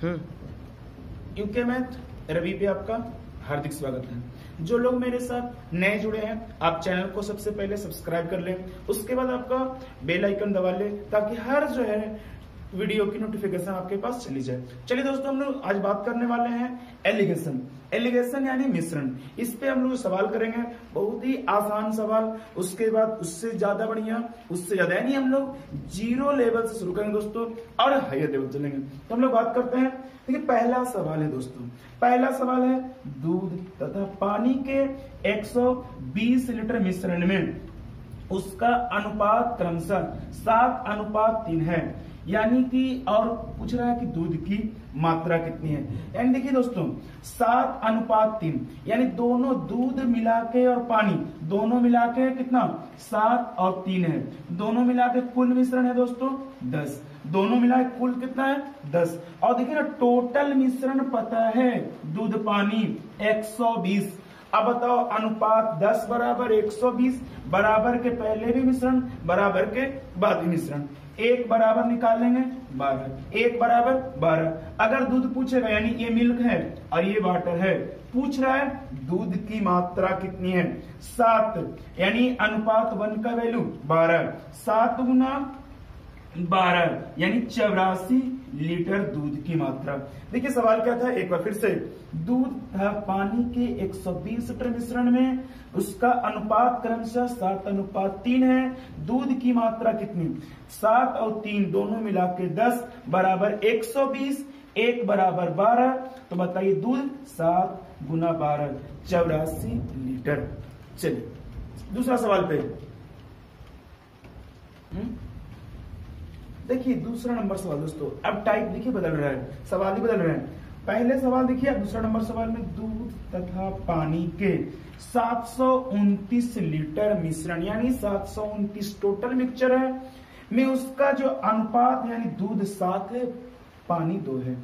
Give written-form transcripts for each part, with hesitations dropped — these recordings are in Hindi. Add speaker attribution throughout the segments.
Speaker 1: यूके मैथ रवि पे आपका हार्दिक स्वागत है। जो लोग मेरे साथ नए जुड़े हैं, आप चैनल को सबसे पहले सब्सक्राइब कर लें, उसके बाद आपका बेल आइकन दबा लें ताकि हर जो है वीडियो की नोटिफिकेशन आपके पास चली जाए। चलिए दोस्तों, हम लोग आज बात करने वाले हैं एलिगेशन। एलिगेशन यानी मिश्रण। इस पे हम लोग सवाल करेंगे, बहुत ही आसान सवाल, उसके बाद उससे ज्यादा बढ़िया, उससे ज्यादा, यानी हम लोग जीरो लेवल से शुरू करेंगे दोस्तों और हायर लेवल चलेंगे। तो हम लोग बात करते हैं। देखिए पहला सवाल है दोस्तों, पहला सवाल है दूध तथा पानी के 120 लीटर मिश्रण में उसका अनुपात क्रमशः 7:3 है, यानी कि, और पूछ रहा है कि दूध की मात्रा कितनी है। यानी देखिए दोस्तों 7:3, यानी दोनों दूध मिला के और पानी दोनों मिला के कितना 7 और 3 है। दोनों मिला के कुल मिश्रण है दोस्तों 10। दोनों मिला के कुल कितना है 10। और देखिए ना टोटल मिश्रण पता है दूध पानी 120। अब बताओ अनुपात 10 बराबर 120, बराबर के पहले भी मिश्रण बराबर के बाद भी मिश्रण, 1 बराबर निकालेंगे 12, 1 बराबर 12। अगर दूध पूछेगा यानी ये मिल्क है और ये वाटर है, पूछ रहा है दूध की मात्रा कितनी है 7, यानी अनुपात 1 का वैल्यू 12, 7 गुना 12 यानी 84 लीटर दूध की मात्रा। देखिए सवाल क्या था, एक बार फिर से, दूध था पानी के 120 लीटर मिश्रण में उसका अनुपात क्रमशः 7:3 है। दूध की मात्रा कितनी 7 और 3 दोनों मिला के 10 बराबर 120, 1 बराबर 12। तो बताइए दूध 7 गुना 12 84 लीटर। चलिए दूसरा सवाल पे देखिए, दूसरा नंबर सवाल दोस्तों, अब टाइप देखिए बदल रहा है, सवाल ही बदल रहे हैं। पहले सवाल देखिए, दूसरा नंबर सवाल में दूध तथा पानी के 729 लीटर मिश्रण, यानी 729 टोटल मिक्सचर है, में उसका जो अनुपात है, यानी दूध 7 है पानी 2 है।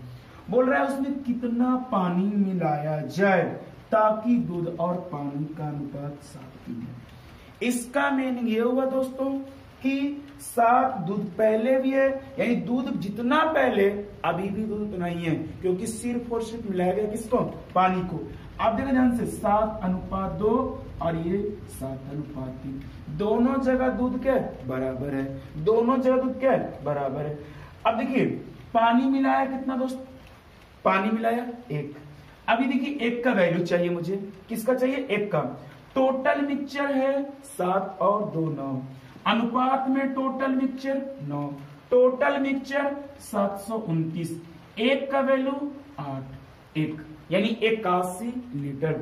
Speaker 1: बोल रहा है उसमें कितना पानी मिलाया जाए ताकि दूध और पानी का अनुपात 7:3 है। इसका मीनिंग ये हुआ दोस्तों कि 7 दूध पहले भी है, यानी दूध जितना पहले अभी भी दूध उतना ही है, क्योंकि सिर्फ और सिर्फ मिलाया गया किसको, पानी को। आप देखो ध्यान से 7:2 और ये 7:3, दोनों जगह दूध क्या है बराबर है, दोनों जगह दूध क्या है बराबर है। अब देखिए पानी मिलाया कितना दोस्त, पानी मिलाया 1। अभी देखिए 1 का वैल्यू चाहिए मुझे, किसका चाहिए 1 का। टोटल मिक्सचर है 7 और 2 9, अनुपात में टोटल मिक्सचर 9, टोटल मिक्सचर 729, 1 का वैल्यू 8, 1 यानी 81 लीटर।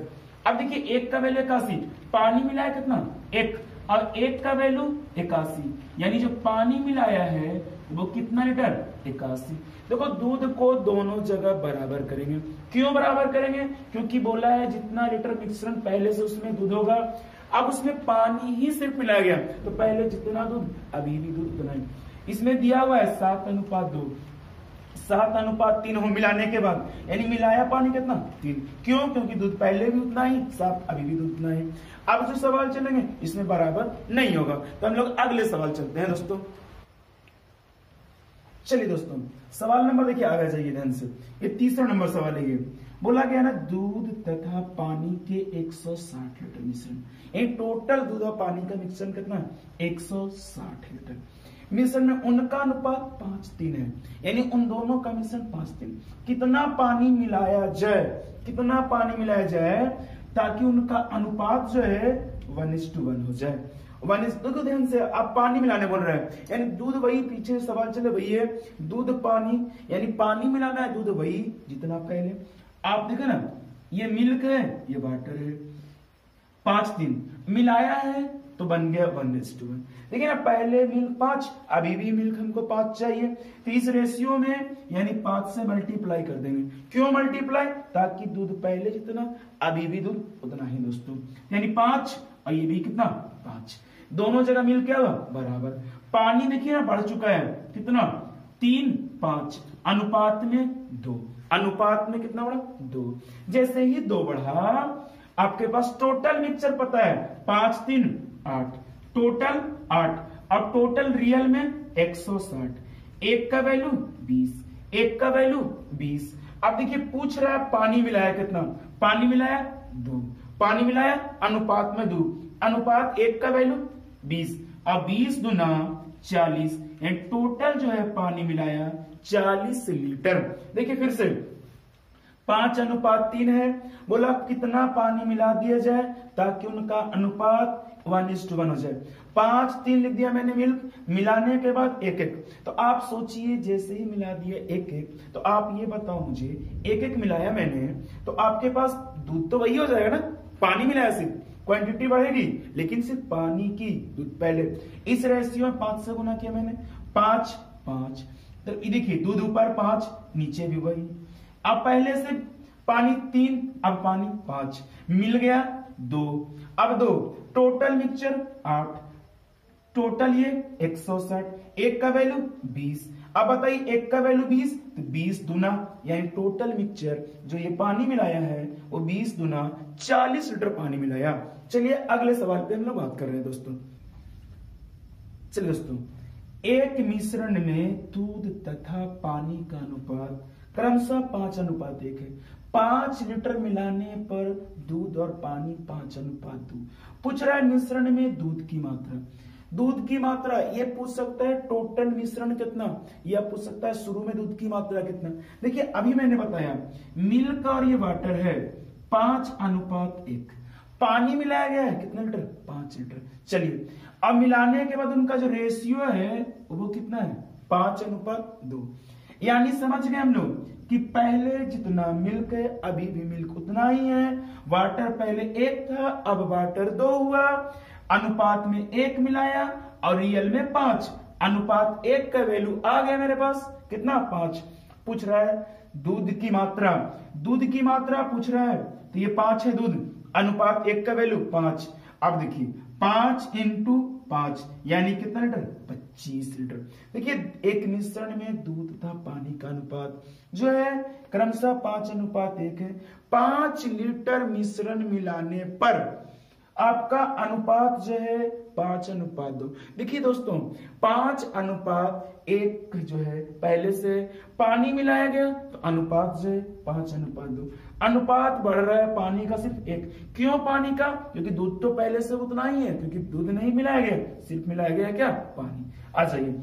Speaker 1: अब देखिए 1 का वैल्यू 81, पानी मिलाया कितना 1 और 1 का वैल्यू 81, यानी जो पानी मिलाया है वो कितना लीटर 81। देखो दूध को दोनों जगह बराबर करेंगे। क्यों बराबर करेंगे, क्योंकि बोला है जितना लीटर मिश्रण पहले से उसमें दूध होगा, अब उसमें पानी ही सिर्फ मिलाया गया, तो पहले जितना दूध अभी भी दूध उतना ही। इसमें दिया हुआ है 7:2, 7:3 हो मिलाने के बाद, यानी मिलाया पानी कितना 3। क्यों, क्योंकि दूध पहले भी उतना ही, 7 अभी भी दूध उतना है। अब जो सवाल चलेंगे इसमें बराबर नहीं होगा, तो हम लोग अगले सवाल चलते हैं दोस्तों। चलिए दोस्तों सवाल नंबर देखिए, आगे जाइए ध्यान से, ये तीसरा नंबर सवाल है। ये बोला गया ना दूध तथा पानी के 160 लीटर मिश्रण, एक टोटल दूध और पानी का मिश्रण कितना 160 लीटर। मिश्रण में उनका अनुपात 5:3 है, यानी उन दोनों का मिश्रण 5:3। कितना पानी मिलाया जाए, कितना पानी मिलाया जाए ताकि उनका अनुपात जो है 1:1 हो जाए। देखो ध्यान से, आप पानी मिलाने बोल रहे हैं, यानी दूध वही, पीछे सवाल चले वही है, दूध पानी, यानी पानी मिलाना है, दूध वही जितना पहले। आप देखो ना ये मिल्क है ये वाटर है, 5:3 मिलाया है तो बन गया 1:1। देखिए ना पहले मिल्क 5, अभी भी मिल्क हमको 5 चाहिए, तो इस रेशियो में यानी 5 से मल्टीप्लाई कर देंगे। क्यों मल्टीप्लाई, ताकि दूध पहले जितना अभी भी दूध उतना ही दोस्तों, यानी 5 और ये भी कितना 5, दोनों जगह मिल क्या हुआ बराबर। पानी देखिए ना बढ़ चुका है कितना 3 5, अनुपात में 2, अनुपात में कितना बढ़ा 2। जैसे ही 2 बढ़ा आपके पास टोटल मिक्सचर पता है 5 3 8, टोटल 8, अब टोटल रियल में 160, 1 का वैल्यू 20, एक का वैल्यू 20। अब देखिए पूछ रहा है पानी मिलाया कितना, पानी मिलाया 2, पानी मिलाया अनुपात में 2, अनुपात एक का वैल्यू 20। अब 20 दूना 40, एंड टोटल जो है पानी मिलाया 40 लीटर। देखिए फिर से 5:3 है, बोला कितना पानी मिला दिया जाए ताकि उनका अनुपात 1:1 हो जाए। 5 3 लिख दिया मैंने मिल्क, मिलाने के बाद 1:1। तो आप सोचिए जैसे ही मिला दिया 1:1, तो आप ये बताओ मुझे 1:1 मिलाया मैंने तो आपके पास दूध तो वही हो जाएगा ना, पानी मिलाया सिर्फ, क्वांटिटी बढ़ेगी लेकिन सिर्फ पानी की दूध। पहले इस रेशियो में 5 से गुना किया मैंने, 5 5, तो ये देखिए दूध ऊपर 5 नीचे भी वही। अब पहले से पानी 3, अब पानी 5, मिल गया 2, अब 2, टोटल मिक्सचर 8, टोटल ये 160, एक का वैल्यू 20। अब बताइए एक का वैल्यू 20, तो 20 दूना यानी टोटल मिक्सचर जो ये पानी मिलाया है वो 20 दूना 40 लीटर पानी मिलाया। चलिए अगले सवाल पे हम लोग बात कर रहे हैं दोस्तों। चलिए दोस्तों, एक मिश्रण में दूध तथा पानी का अनुपात क्रमशः 5:1 है। 5 लीटर मिलाने पर दूध और पानी 5:2। पूछ रहा है मिश्रण में दूध की मात्रा। दूध की मात्रा ये पूछ सकता है टोटल मिश्रण कितना, या पूछ सकता है शुरू में दूध की मात्रा कितना। देखिए अभी मैंने बताया मिल्क और ये वाटर है 5:1, पानी मिलाया गया है कितना लीटर, 5 लीटर। चलिए अब मिलाने के बाद उनका जो रेशियो है वो कितना है, 5:2। यानी समझ गए हम लोग कि पहले जितना मिल्क है अभी भी मिल्क उतना ही है। वाटर पहले 1 था, अब वाटर 2 हुआ, अनुपात में 1 मिलाया और रियल में 5, अनुपात 1 का वैल्यू आ गया मेरे पास कितना, 5। पूछ रहा है दूध की मात्रा, दूध की मात्रा पूछ रहा है तो ये 5 है दूध, अनुपात 1 का वैल्यू 5। अब देखिए 5 × 5 यानी कितना लीटर, 25 लीटर। देखिए एक मिश्रण में दूध तथा पानी का अनुपात जो है क्रमशः 5:1 है। 5 लीटर मिश्रण मिलाने पर आपका अनुपात जो है 5:2। देखिए दोस्तों 5:1 जो है पहले से पानी मिलाया गया तो अनुपात जो है 5:2। अनुपात बढ़ रहा है पानी का सिर्फ 1। क्यों पानी का, क्योंकि दूध तो पहले से उतना ही है, क्योंकि दूध नहीं मिलाया गया, सिर्फ मिलाया गया क्या, पानी। आ जाइए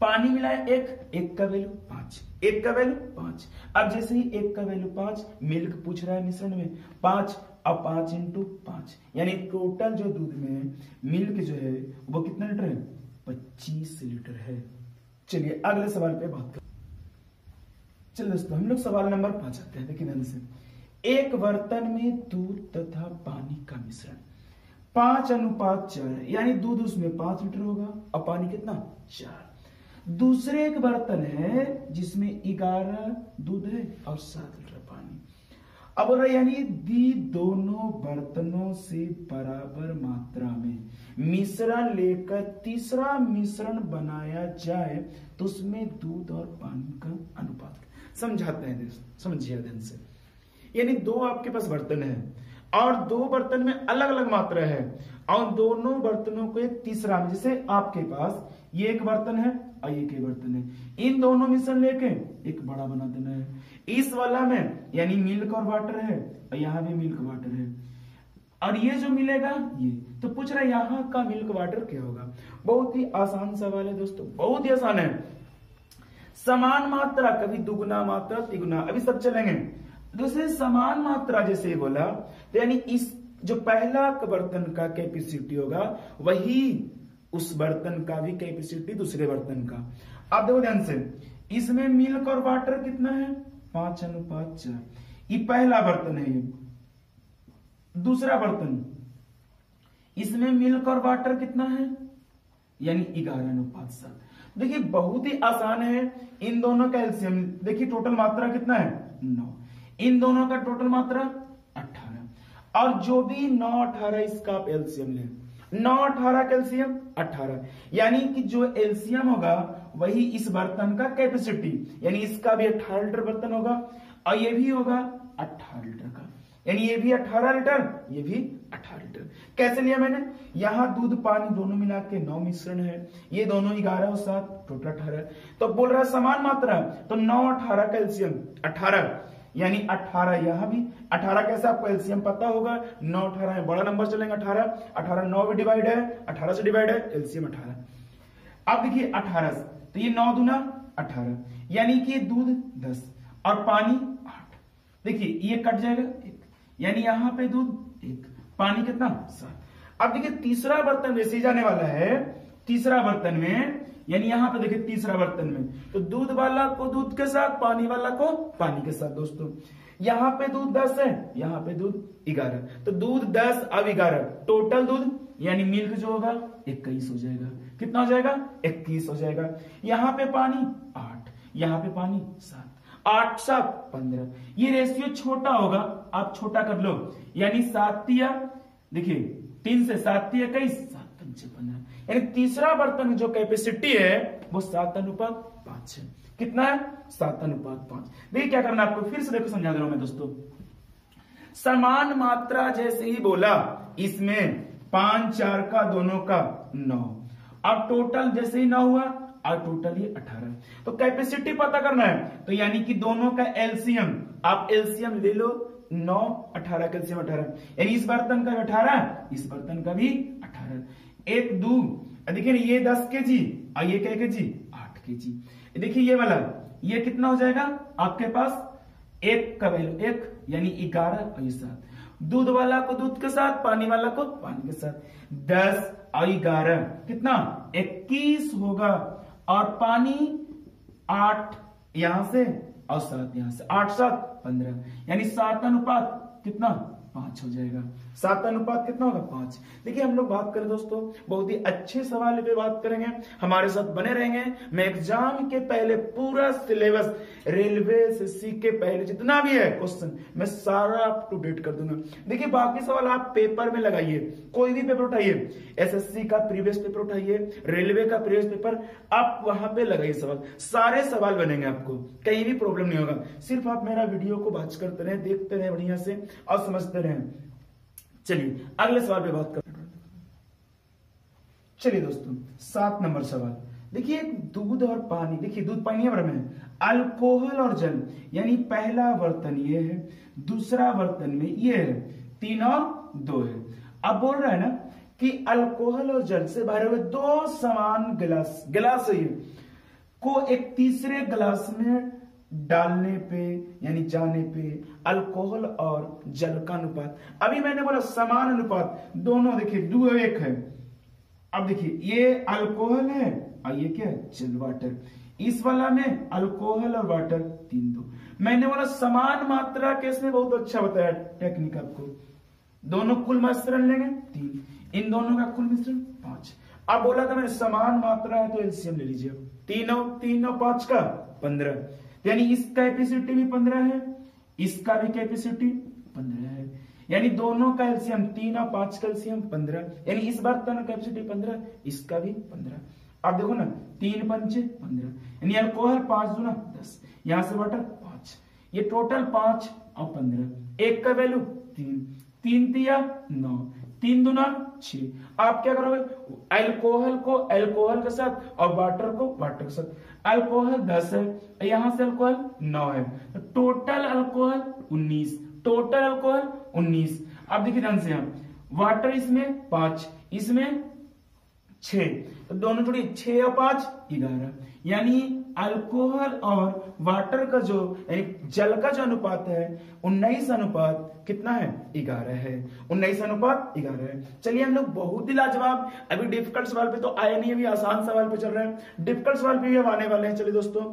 Speaker 1: पानी मिलाया 1 का वैल्यू 5, 1 का वैल्यू 5। अब जैसे ही 1 का वैल्यू 5, मिल्क पूछ रहा है मिश्रण में 5, अब 5 × 5 यानी टोटल जो दूध में मिल्क जो है वो कितना लीटर है, 25 लीटर है। चलिए अगले सवाल पे बात करें। चलिए दोस्तों हम लोग सवाल नंबर 5 आते हैं। देखिए ध्यान से, एक बर्तन में दूध तथा पानी का मिश्रण 5:4 है, यानी दूध उसमें 5 लीटर होगा और पानी कितना, 4। दूसरे एक बर्तन है जिसमें 11 दूध है और 7 लीटर पानी। अब बोल रहा यानी दी दोनों बर्तनों से बराबर मात्रा में मिश्रण लेकर तीसरा मिश्रण बनाया जाए तो उसमें दूध और पानी का अनुपात। समझाते हैं, समझिए ध्यान से। यानी 2 आपके पास बर्तन है और 2 बर्तन में अलग अलग मात्रा है और दोनों बर्तनों को एक तीसरा में, जैसे आपके पास ये एक बर्तन है और ये एक बर्तन है, इन दोनों मिश्रण लेके एक बड़ा बना देना है। इस वाला में यानी मिल्क और वाटर है और यहाँ भी मिल्क वाटर है, और ये जो मिलेगा ये, तो पूछ रहा है यहाँ का मिल्क वाटर क्या होगा। बहुत ही आसान सवाल है दोस्तों, बहुत ही आसान है। समान मात्रा, कभी दुगुना मात्रा तिगुना, अभी सब चलेंगे। दूसरे समान मात्रा जैसे बोला तो यानी इस जो पहला बर्तन का कैपेसिटी होगा वही उस बर्तन का भी कैपेसिटी दूसरे बर्तन का। अब देखो ध्यान से, इसमें मिल्क और वाटर कितना है, 5:4। ये पहला बर्तन है, ये दूसरा बर्तन, इसमें मिल्क और वाटर कितना है, यानी 11:7। देखिए बहुत ही आसान है। इन दोनों का एलसीएम देखिए, टोटल मात्रा कितना है, 9। इन दोनों का टोटल मात्रा 18, और जो भी 9 18 इसका आप एलसीएम लें, 9 18 का एलसीएम 18, यानी कि जो एलसीएम होगा वही इस बर्तन का कैपेसिटी, यानी इसका भी 18 लीटर बर्तन होगा और ये भी होगा 18 लीटर का। यानी ये भी 18 लीटर, ये भी 18 लीटर। कैसे लिया मैंने, यहाँ दूध पानी दोनों मिला के 9 मिश्रण है, ये दोनों 11 और 7 टोटल 18। तो बोल रहा है समान मात्रा, तो 9 18 का एलसीएम 18, यानी 18 यहाँ भी 18। कैसे आपको एलसीएम पता होगा, 9 18 में बड़ा नंबर चलेंगे 18, 18 9 भी डिवाइड है, 18 से डिवाइड है, एलसीएम 18। अब देखिए 18 तो ये 9 दूना 18, यानी कि दूध 10 और पानी 8। देखिए ये कट जाएगा 1, यानी यहाँ पे दूध 1, पानी कितना 7। अब देखिए तीसरा बर्तन वैसे जाने वाला है, तीसरा बर्तन में, यानी यहाँ पे देखिए तीसरा बर्तन में, तो दूध वाला को दूध के साथ, पानी वाला को पानी के साथ। दोस्तों यहाँ पे दूध 10 है, यहाँ पे दूध 11, तो दूध 10 अब 11, टोटल दूध यानी मिल्क जो होगा 21 हो जाएगा। कितना हो जाएगा, 21 हो जाएगा। यहाँ पे पानी 8, यहाँ पे पानी 7, 8 7 15। ये रेशियो छोटा होगा, आप छोटा कर लो, यानी 7 या देखिए 3 से 7 21, 7 5 15, यानी तीसरा बर्तन में जो कैपेसिटी है वो 7:5 है। कितना है, 7:5। देखिए क्या करना आपको, फिर से देखो समझा दे रहा हूं मैं दोस्तों। समान मात्रा जैसे ही बोला, इसमें 5 4 का दोनों का 9, अब टोटल जैसे ही 9 हुआ और टोटल ये 18। तो कैपेसिटी पता करना है, तो यानी कि दोनों का एलसीएम, आप एलसीएम ले लो, 9 18 का एलसीएम 18, यानी इस बर्तन का 18, इस बर्तन का भी 18। 1 2, देखिए ये 10 केजी और ये क्या केजी, 8 केजी। देखिए ये वाला, ये कितना हो जाएगा आपके पास, 1 का वैल्यू 1, यानी 11 और ये 7। दूध वाला को दूध के साथ, पानी वाला को पानी के साथ, 10 और 11 कितना 21 होगा, और पानी 8 यहां से और 7 यहां से, 8 7 15, यानी 7:5 कितना 5 हो जाएगा। 7:5 कितना होगा 5। देखिए हम लोग बात करें दोस्तों, बहुत ही अच्छे सवाल पे बात करेंगे, हमारे साथ बने रहेंगे। मैं एग्जाम के पहले पूरा सिलेबस, रेलवे एसएससी के पहले जितना भी है क्वेश्चन, मैं सारा अप टू डेट कर दूंगा। देखिए बाकी सवाल आप पेपर में लगाइए, कोई भी पेपर उठाइए, एसएससी का प्रीवियस पेपर उठाइए, रेलवे का प्रीवियस पेपर, आप वहां पे लगाइए सवाल, सारे सवाल बनेंगे, आपको कहीं भी प्रॉब्लम नहीं होगा। सिर्फ आप मेरा वीडियो को वॉच करते रहे, देखते रहे बढ़िया से और समझते रहे। चलिए अगले सवाल पे बात करते हैं। चलिए दोस्तों 7 नंबर सवाल, देखिए दूध और पानी, देखिए दूध पानी है में, अल्कोहल और जल, यानी पहला बर्तन ये है, दूसरा बर्तन में ये है, 3 और 2 है। अब बोल रहा है ना कि अल्कोहल और जल से भरे हुए 2 समान गिलास है को एक तीसरे गिलास में डालने पे यानी जाने पे अल्कोहल और जल का अनुपात। अभी मैंने बोला समान अनुपात, दोनों देखिए 2 1 है। अब देखिए ये अल्कोहल है और ये क्या है, जल वाटर। इस वाला में अल्कोहल और वाटर 3 2। मैंने बोला समान मात्रा केस में बहुत अच्छा बताया टेक्निक आपको। दोनों कुल मिश्रण लेंगे 3, इन दोनों का कुल मिश्रण 5। अब बोला था मैंने समान मात्रा है तो एलसीएम ले लीजिए, 3 और 5 का 15, यानी इसका कैपेसिटी भी 15 है, इसका भी कैपेसिटी 15 है, यानी दोनों का एलसीएम 3 और 5 का एलसीएम 15, यानी इस बर्तन का कैपेसिटी 15, इसका भी 15। आप देखो ना 3 5 15, यानी अल्कोहल 5 दूना 10, यहां से वाटर 5, ये टोटल 5 और 15, एक का वैल्यू 3 3 तिया 9, 3 दूना 6। आप क्या करोगे, अल्कोहल को अल्कोहल के साथ और वाटर को वाटर के साथ। अल्कोहल 10 है, यहां से अल्कोहल 9 है, तो टोटल अल्कोहल 19, टोटल अल्कोहल 19। अब देखिए ध्यान से, यहां वाटर इसमें 5, इसमें 6, तो दोनों जोड़ी 6 और 5 11, यानी अल्कोहल और वाटर का जो यानी जल का जो अनुपात है 19 अनुपात कितना है 11 है, 19 अनुपात 11 है। चलिए हम लोग बहुत ही लाजवाब, अभी डिफिकल्ट सवाल पे तो आए नहीं, अभी आसान सवाल पे चल रहे हैं, डिफिकल्ट सवाल पे भी अब आने वाले हैं। चलिए दोस्तों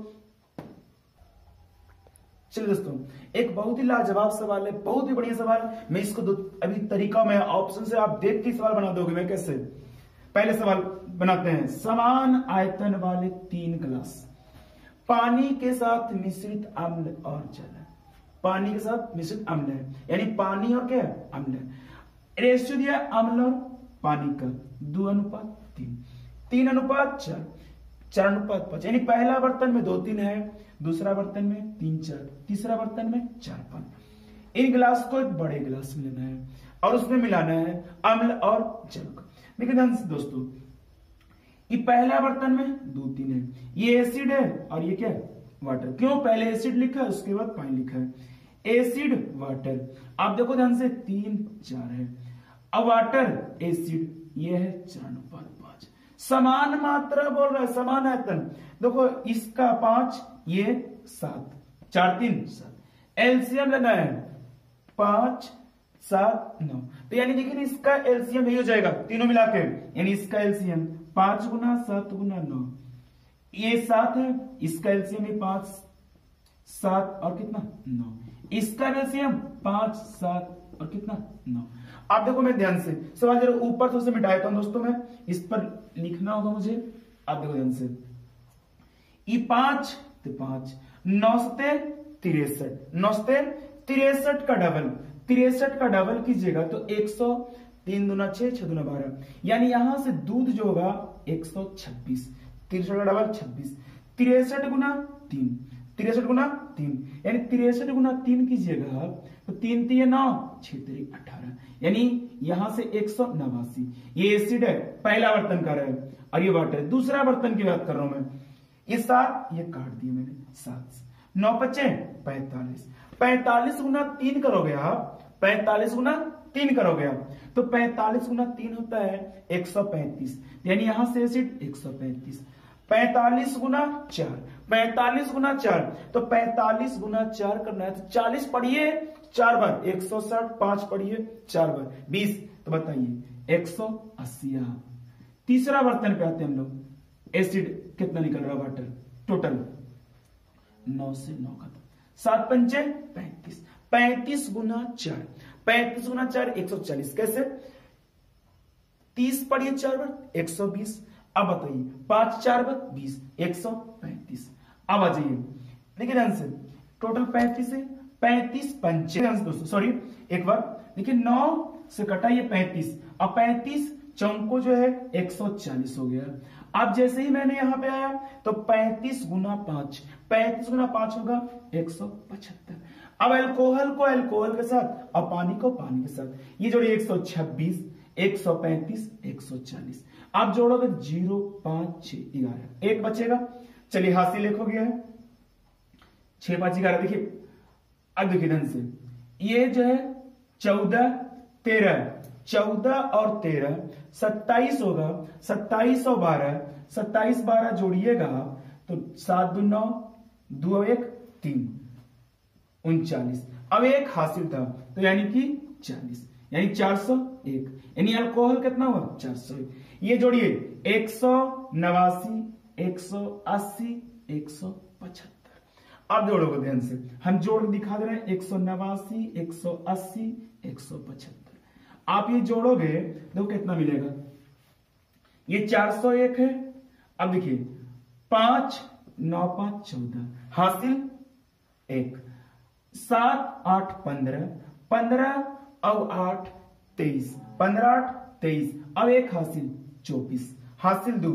Speaker 1: एक बहुत ही लाजवाब सवाल है, बहुत ही बढ़िया सवाल। मैं इसको अभी तरीका में ऑप्शन से आप देख के सवाल बना दोगे। मैं कैसे, पहले सवाल बनाते हैं। समान आयतन वाले 3 गिलास पानी के साथ मिश्रित अम्ल और जल है, पानी के साथ मिश्रित अम्ल है, यानी पानी और क्या है अम्ल है। रेशियो दिया अम्ल और पानी का 2 अनुपात 3, 3 अनुपात 4, 4 अनुपात 5, यानी पहला बर्तन में 2 3 है, दूसरा बर्तन में 3 4, तीसरा बर्तन में 4 5। इन गिलास को एक बड़े गिलास में लेना है और उसमें मिलाना है अम्ल और जल। देखिए ध्यान से दोस्तों, ये पहला बर्तन में दूध 3 है, ये एसिड है और ये क्या है, वाटर। क्यों, पहले एसिड लिखा है उसके बाद पानी लिखा है, एसिड वाटर। आप देखो ध्यान से 3 4 है, अब वाटर एसिड ये है 4:5, समान मात्रा बोल रहा है, समान आयतन। देखो इसका 5 ये 7, 4 3 7, एलसीएम लेना है 5 7 9, तो यानी देखिए इसका एलसीएम यही हो जाएगा तीनों मिला के, यानी इसका एलसीएम 5 गुना 7 गुना 9, ये 7 है, इसका एलसीएम ये 5 7 और कितना 9, इसका एलसीएम 5 7 और कितना 9। आप देखो मैं ध्यान से सवाल जरा ऊपर थोड़ा सा मिटा देता हूं दोस्तों, मैं इस पर लिखना होगा मुझे। आप देखो ध्यान से, ये 5 तो 5 9 सते 63, 9 सते 63 का डबल, 63 का डबल कीजिएगा तो 100, 3 दूना 6 6 दूना 12, यानी यहां से दूध जो होगा 126, 63 का डबल 26, 63 गुना 3, 63 गुना 3, यानी 63 गुना 3 कीजिएगा तो 3 3 9 6 3 18, यानी यहां से 189। ये एसिड है, पहला बर्तन का है, और ये वाटर है, दूसरा बर्तन की बात कर रहा हूं मैं। ये 7 ये काट दिए मैंने, 7 9 5 45, 45 गुना 3 करोगे आप, 45 गुना 3 करोगे आप तो 45 गुना 3 होता है 135, यानी यहां से एसिड 135। 45 गुना 4, 45 गुना 4, तो 45 गुना 4 करना है तो 40 पढ़िए 4 बार, 160, 5 पढ़िए 4 बार 20, तो बताइए 180। तीसरा बर्तन पे आते हैं हम लोग, एसिड कितना निकल रहा है, वाटर टोटल 9 से 9 खत्म, 7 पंचे 35, 35 गुना 4, 35 गुना 4 140, कैसे 30 पढ़िए 4 बार 120। अब बताइए 5 4 बार 20 135। अब आ जाइए देखिए ध्यान से, टोटल 35 है, 35 पंचे दोस्तों, सॉरी एक बार देखिए 9 से कटा ये 35, अब 35 चौको जो है 140 हो गया। अब जैसे ही मैंने यहां पे आया तो 35 गुना 5, 35 गुना 5 होगा 175। अब अल्कोहल को अल्कोहल के साथ और पानी को पानी के साथ, ये जोड़िए 126 135 140, आप जोड़ोगे 0 5 6 11, एक बचेगा। चलिए हासिल एक हो गया है, 6 5 11। देखिए अब देखिए ढंग से, ये जो है 14 13, 14 और 13 27 होगा, 27 और 12, 27 12 जोड़िएगा तो 7 2 9 2 1 3 39। अब एक हासिल था तो यानी कि 40, यानी 401, यानी अल्कोहल कितना हुआ 401। ये जोड़िए 189 180 175। अब जोड़ोगे ध्यान से, हम जोड़ दिखा दे रहे हैं 189 180 175। आप ये जोड़ोगे देखो कितना मिलेगा, ये 401 है। अब देखिए 5 9 5 14, हासिल 1, 7 8 15, 15 अब 8 23, 15 8 23, अब एक हासिल 24, हासिल 2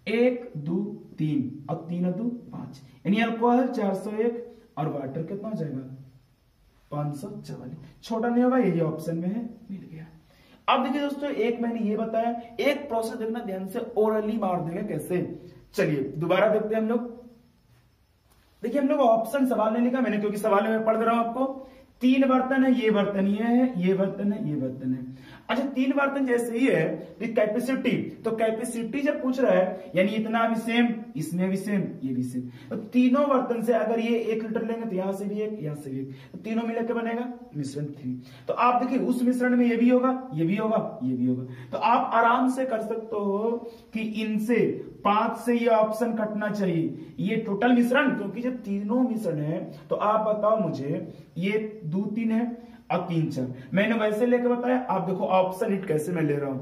Speaker 1: 1 2 3 और 3 2 5, यानी अल्कोहल 401 और वाटर कितना हो जाएगा 544। छोटा नहीं होगा, ये ऑप्शन में है, मिल गया। अब देखिए दोस्तों, एक मैंने ये बताया, एक प्रोसेस देखना ध्यान से, ओरली मार देंगे कैसे। चलिए दोबारा देखते हैं हम लोग। देखिए हम लोग ऑप्शन सवाल नहीं लिखा मैंने, क्योंकि सवाल में पढ़ रहा हूं आपको। 3 बर्तन है, ये बर्तन ये है, ये बर्तन है, ये बर्तन है। अच्छा 3 बर्तन जैसे ही है कैपेसिटी, तो कैपेसिटी जब पूछ रहा है यानी इतना भी सेम, इसमें भी सेम, ये भी सेम, तो तीनों बर्तन से अगर ये 1 लीटर लेंगे तो यहां से भी 1 यहां से भी 1, तो तीनों मिलकर के बनेगा मिश्रण 3। तो आप देखिए उस मिश्रण में ये भी होगा, ये भी होगा, ये भी होगा, तो आप आराम से कर सकते हो कि इनसे 5 से ये ऑप्शन कटना चाहिए, ये टोटल मिश्रण, क्योंकि जब तीनों मिश्रण है तो आप बताओ मुझे ये 2 3 है और 3 4, मैंने वैसे लेकर बताया। आप देखो ऑप्शन हिट कैसे मैं ले रहा हूं,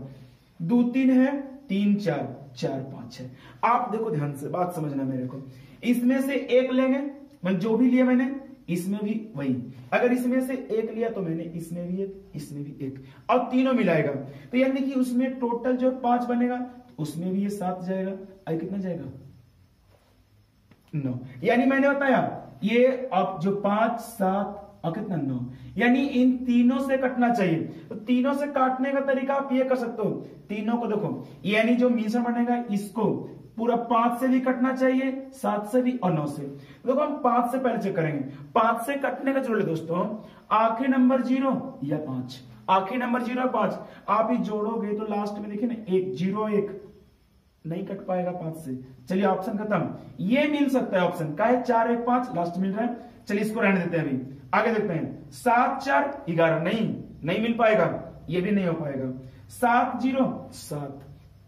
Speaker 1: 2 3 है, 3 4 4 5 है। आप देखो ध्यान से बात समझना मेरे को, इसमें से 1 लेंगे, मैं जो भी लिया मैंने इसमें भी वही, अगर इसमें से 1 लिया तो मैंने इसमें भी 1 इसमें भी 1 और तीनों मिलाएगा, तो यानी कि उसमें टोटल जो 5 बनेगा उसमें भी ये 7 जाएगा, और कितना जाएगा 9, यानी मैंने बताया ये अब जो 5 7 और कितना 9, यानी इन तीनों से कटना चाहिए। तो तीनों से काटने का तरीका आप ये कर सकते हो, तीनों को देखो, यानी जो मिश्रण बनेगा इसको पूरा 5 से भी कटना चाहिए, 7 से भी और 9 से। देखो हम 5 से पहले चेक करेंगे, 5 से कटने का जरूर है दोस्तों, आखिरी नंबर 0 या 5, आखिरी नंबर 0 या 5, आप ही जोड़ोगे तो लास्ट में देखिए ना 1 0 1 नहीं कट पाएगा 5 से। चलिए ऑप्शन खत्म, ये मिल सकता है ऑप्शन का है 4 1 5 लास्ट मिल रहा है। चलिए इसको रहने देते हैं, अभी आगे देखते हैं। 7 4 11 नहीं मिल पाएगा, ये भी नहीं हो पाएगा। 7 0 7,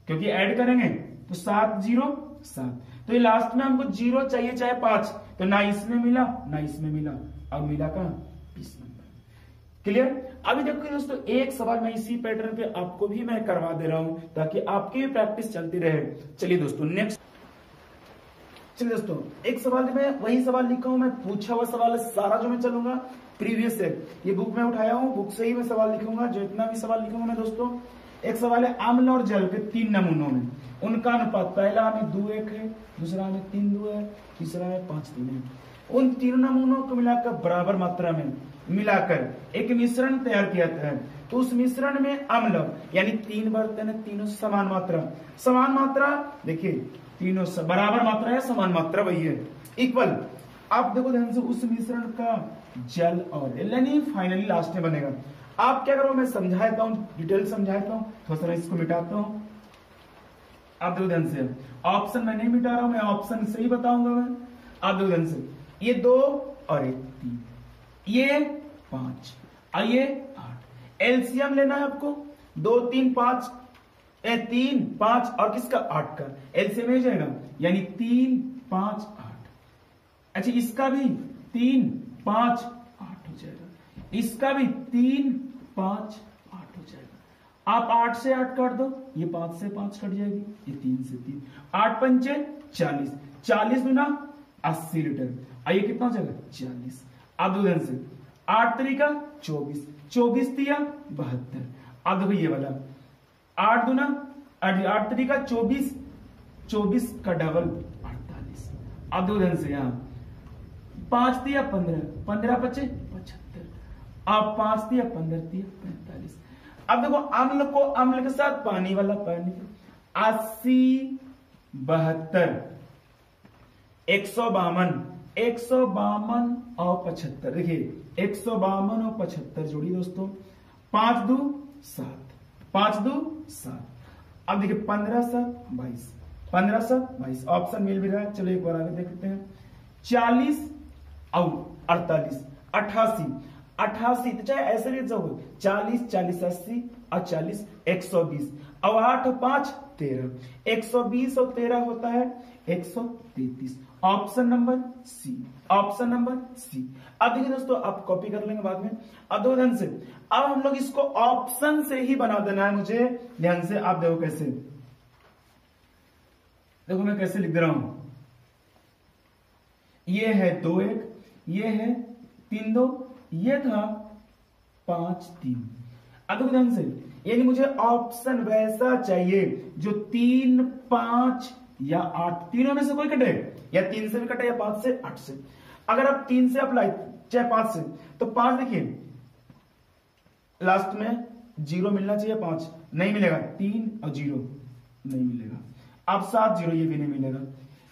Speaker 1: क्योंकि ऐड करेंगे तो 7 0 7, तो ये लास्ट में हमको 0 चाहिए चाहे 5, तो ना इसमें मिला ना इसमें मिला, अब मिला कहां 20 नंबर। क्लियर। अभी देखो दोस्तों एक सवाल मैं इसी पैटर्न पे आपको भी मैं करवा दे रहा हूं ताकि आपकी भी प्रैक्टिस चलती रहे। चलिए दोस्तों नेक्स्ट, चलिए दोस्तों एक सवाल में वही सवाल लिखा हूं, मैं पूछा हुआ सवाल है सारा जो मैं चलूंगा प्रीवियस से, ये बुक में उठाया हूं, बुक से ही मैं सवाल लिखूंगा, जो इतना भी सवाल लिखूंगा मैं दोस्तों। एक सवाल है अम्ल और जल के 3 नमूनों में उनका अनुपात, पहला में 2 1 है, दूसरा में 3 2 है, तीसरा में 5 3 है। उन तीनों नमूनों को मिलाकर बराबर मात्रा में मिलाकर एक मिश्रण तैयार किया है, तो उस मिश्रण में अम्ल यानी 3 बर्तन है, तीनों समान मात्रा देखिए, तीनों बराबर मात्रा है, समान मात्रा वही है, इक्वल। आप देखो ध्यान से, उस मिश्रण का जल और यानी फाइनली लास्ट में बनेगा। आप क्या करो, मैं समझाता हूं, डिटेल समझाता हूं, थोड़ा सा इसको मिटाता हूं। आप देखो ध्यान से, ऑप्शन मैं नहीं मिटा रहा हूं, मैं ऑप्शन से ही बताऊंगा मैं। आप देखो ध्यान से, ये 2 और 1 3, ये 5 और ये 8, एलसीएम लेना है आपको, 2 3 5 3 5 और किसका 8 का एलसीएम हो जाएगा, यानी 3 5 8। अच्छा इसका भी 3 5 8 हो जाएगा, इसका भी 3 5 8 हो जाएगा। आप 8 से 8 काट दो, ये 5 से 5 कट जाएगी, ये 3 से 3, 8 पंचे 40, 40 गुना 80 लीटर, और ये कितना हो जाएगा 40। अब दो ध्यान से, 8 तरीका 24, 24 दिया 72। अब देखो ये वाला 8 दुना 8 तरीका 24, 24 का डबल 48। अब दो ध्यान से, यहाँ 5 दिया 15, 15 बचे 75, अब 5 दिया 15 दिया 45। अब देखो अम्ल को अम्ल के साथ पानी वाला पानी, 80 72 152 152 और 75। देखिए 152 और 75 जोड़ी दोस्तों, 5 2 7, 5 2 7। अब देखिए 15 7 22, 15 7 22, ऑप्शन मिल भी रहा है। चलो एक बार आगे देखते हैं, 40 और 48 88, 88 तो चाहे ऐसे भी जाओ, 40 40 80 और 40 120, अब 8 5 13, 120 और 13 होता है 133। Option number C, option number C. अब देखिए दोस्तों आप कॉपी कर लेंगे बाद में। अब दो ध्यान से, अब हम लोग इसको ऑप्शन से ही बना देना है मुझे, ध्यान से आप देखो कैसे, देखो मैं कैसे लिख दे रहा हूं, ये है 2 1, ये है 3 2, ये था 5 3। अब देखो ध्यान से, यानी मुझे ऑप्शन वैसा चाहिए जो 3 5 या 8 तीनों में से कोई कटे, या 3 से भी कटे या 5 से 8 से। अगर आप 3 से अप्लाई चाहे 5 से, तो 5 देखिए लास्ट में 0 मिलना चाहिए, 5 नहीं मिलेगा, 3 और 0 नहीं मिलेगा, अब 7 0 ये भी नहीं मिलेगा,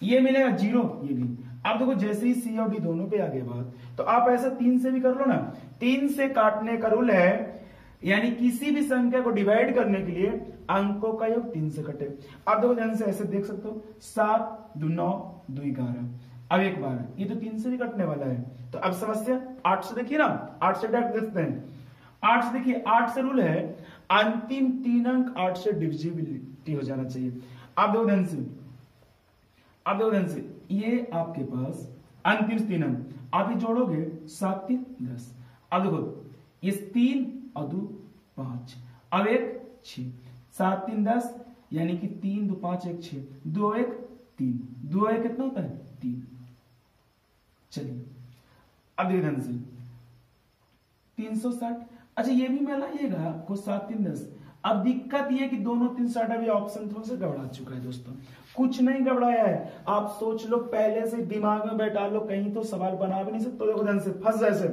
Speaker 1: ये मिलेगा 0 ये भी। अब देखो जैसे ही सी और डी दोनों पे आ गए बात, तो आप ऐसा 3 से भी कर लो ना। 3 से काटने का रूल है, यानी किसी भी संख्या को डिवाइड करने के लिए अंकों का योग 3 से कटे। आप देखो ध्यान से ऐसे देख सकते हो, 7 2 9 2 11, अब एक बार ये तो 3 से भी कटने वाला है, तो अब समस्या 8 से देखिए ना, 8 से डायरेक्ट देखते हैं। 8 से देखिए, 8 से रूल है अंतिम 3 अंक 8 से डिविजिबिलिटी हो जाना चाहिए। आप देखो ध्यान से, आप देखो ध्यान से, ये आपके पास अंतिम 3 अंक आप ही जोड़ोगे, 7 3 10। अब देखो ये 3 और 2 5, अब 1 6, 7 3 10, यानी कि 3 2 5 1 6, 2 1 3, 2 1 कितना होता है 3। चलिए अब देखिए ध्यान से, 360। अच्छा ये भी मैं लाइएगा आपको 7 3 10। अब दिक्कत ये कि दोनों 360 अभी ऑप्शन थोड़ा सा गड़बड़ा चुका है दोस्तों, कुछ नहीं गड़बड़ाया है। आप सोच लो, पहले से दिमाग में बैठा लो, कहीं तो सवाल बना भी नहीं सकते। देखो ध्यान से, फंस जैसे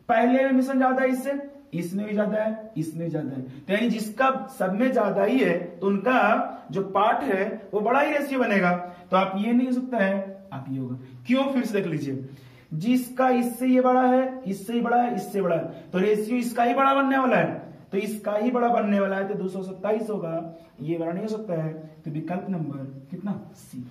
Speaker 1: पहले में मिशन ज्यादा है इससे, इसमें भी ज्यादा है, इसमें ज्यादा है, तो यानी जिसका सब में ज्यादा ही है तो उनका जो पार्ट है वो बड़ा ही रेशियो बनेगा। तो आप ये नहीं हो सकता है, आप ये होगा। क्यों, फिर से देख लीजिए, जिसका इससे ये बड़ा है, इससे ही बड़ा है, इससे बड़ा है, तो रेशियो इसका ही बड़ा बनने वाला है, तो इसका ही बड़ा बनने वाला है, तो 227 होगा, ये बड़ा नहीं हो सकता है। तो विकल्प नंबर कितना, सी।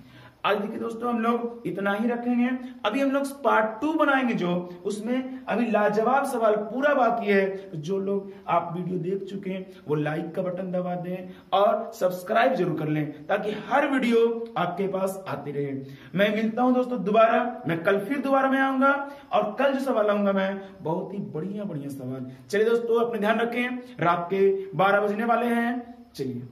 Speaker 1: आज देखिए दोस्तों हम लोग इतना ही रखेंगे। अभी हम लोग पार्ट 2 बनाएंगे, जो उसमें अभी लाजवाब सवाल पूरा बाकी है। तो जो लोग आप वीडियो देख चुके हैं वो लाइक का बटन दबा दें और सब्सक्राइब जरूर कर लें, ताकि हर वीडियो आपके पास आती रहे। मैं मिलता हूं दोस्तों दोबारा, मैं कल फिर दोबारा में आऊंगा, और कल जो सवाल आऊंगा मैं बहुत ही बढ़िया बढ़िया सवाल। चलिए दोस्तों अपने ध्यान रखें, रात के 12 बजने वाले हैं, चलिए।